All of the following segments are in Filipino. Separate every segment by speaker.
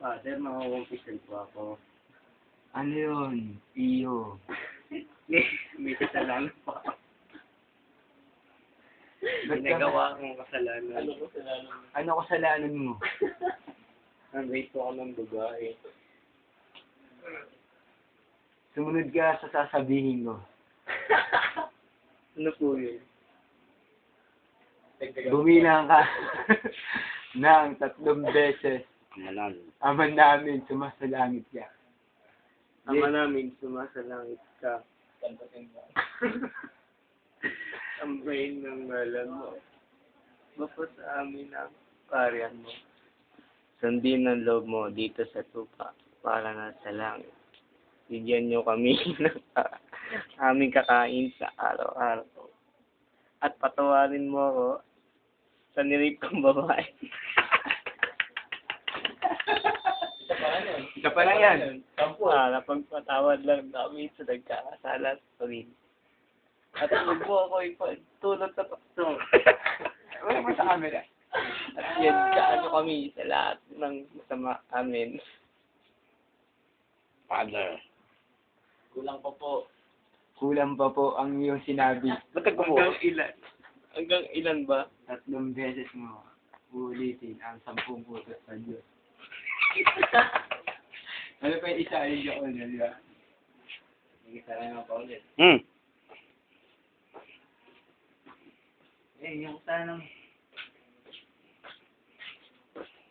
Speaker 1: Father, makakumpisan po ako.
Speaker 2: Ano yun? Iyo.
Speaker 1: May kasalanan po ako.
Speaker 2: Ba't ka-
Speaker 1: Ginagawa akong kasalanan.
Speaker 2: Ano kasalanan mo?
Speaker 1: Nag-rape po ako ng babae.
Speaker 2: Sumunod ka sa sasabihin ko.
Speaker 1: Ano po yun?
Speaker 2: Bumilang ka ng 3 beses.
Speaker 1: Manan.
Speaker 2: Ama namin, sumasalangit ka.
Speaker 1: Ama namin, sumasalangit ka. Ang brain ng ngalan mo. Bapa sa amin ang karyan mo. Sundin ang loob mo dito sa tupa para na sa langit. Bigyan niyo kami ng aming kakain sa araw-araw. At patawarin mo ako sa nirip kong babae.
Speaker 2: Isa pa lang yan.
Speaker 1: Para pagpatawad lang namin sa nagkakasala sa pamilya. At huwag mo ako ipagtulot sa pakto.
Speaker 2: Wala mo sa camera.
Speaker 1: At yan, kaano kami sa lahat ng masama amin. Father. Kulang pa po.
Speaker 2: Kulang pa po ang iyong sinabi.
Speaker 1: Hanggang ilan? Hanggang ilan ba?
Speaker 2: 3 beses mo uulitin ang 10 putos sa Diyos. Ano pa yung isa? Yung joke na, di ba? Yung isa lang ang paulit. Eh, yung tanong.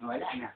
Speaker 2: Wala na.